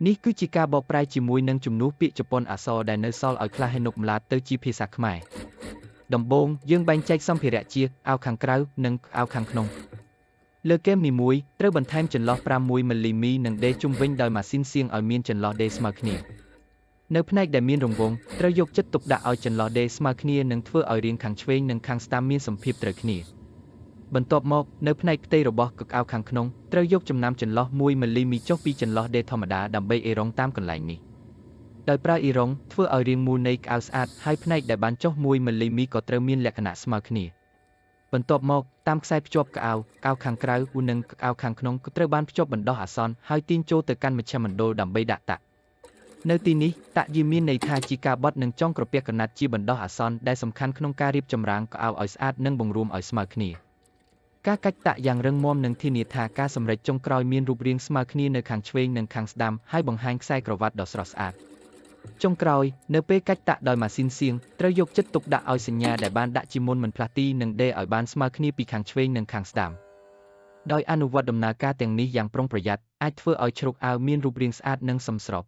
នេះគឺជាការបកប្រែជាមួយនឹងជំនួសពាក្យជប៉ុនអក្សរដែលនៅសល់ឲ្យខ្លះហេនុកម្លាតទៅជាភាសាខ្មែរដំបូងយើងបែងចែកសម្ភារៈជាអាវខាងក្រៅនិងអាវខាងក្នុងលើគែមនីមួយត្រូវបន្ថែមចន្លោះ6មីលីមីនិងដេរជុំវិញដោយម៉ាស៊ីនសៀងឲ្យមានចន្លោះដេរស្មើគ្នានៅផ្នែកដែលមានរង្វង់ត្រូវយកចិត្តទុកដាក់ឲ្យចន្លោះដេរស្មើគ្នានិងធ្វើឲ្យរាងខាងឆ្វេងនិងខាងស្ដាំមានសម្ភាពត្រូវគ្នាបន្ទាប់មកនៅផ្នែកផ្ទៃរបស់កឹកអាវខាងក្នុងត្រូវយកចំណាំចន្លោះ1មីលីមីចុះពីចន្លោះដេរធម្មតាដើម្បីអេរ៉ុងតាមកន្លែងនេះដោយប្រើអេរ៉ុងធ្វើឲ្យរាងមូលនៃកៅអៅស្អាតហើយផ្នែកដែលបានចុះ1មីលីមីក៏ត្រូវមានលក្ខណៈស្មើគ្នាបន្ទាប់មកតាមខ្សែភ្ជាប់កៅអៅខាងក្រៅនិងកៅអៅខាងក្នុងក៏ត្រូវបានភ្ជាប់បណ្ដោះអាសន្នហើយទាញចូលទៅកាន់មជ្ឈមណ្ឌលដើម្បីដាក់តាក់នៅទីនេះតាក់យាមានន័យថាជាការបត់និងចុងក្រពះកណាត់ជាបណ្ដោះអាសន្នដែលសំខាន់ក្នុងការរៀបចម្រាងកៅអៅឲ្យស្អាតនិងបង្រួមឲ្យស្មើគ្នាការកាច់តាក់យ៉ាងរឹងមាំនឹងធានាថាការសម្រេចចុងក្រោយមានរូបរាងស្មើគ្នានៅខាងឆ្វេងនិងខាងស្ដាំហើយបង្ហាញខ្សែក្រវ៉ាត់ដ៏ស្រស់ស្អាតចុងក្រោយនៅពេលកាច់តាក់ដោយម៉ាស៊ីនសៀងត្រូវយកចិត្តទុកដាក់ឲ្យសញ្ញាដែលបានដាក់ជាមុនមិនផ្លាស់ទីនិងដេរឲ្យបានស្មើគ្នាពីខាងឆ្វេងនិងខាងស្ដាំដោយអនុវត្តដំណើរការទាំងនេះយ៉ាងប្រុងប្រយ័ត្នអាចធ្វើឲ្យជ្រុកអាវមានរូបរាងស្អាតនិងសមស្រប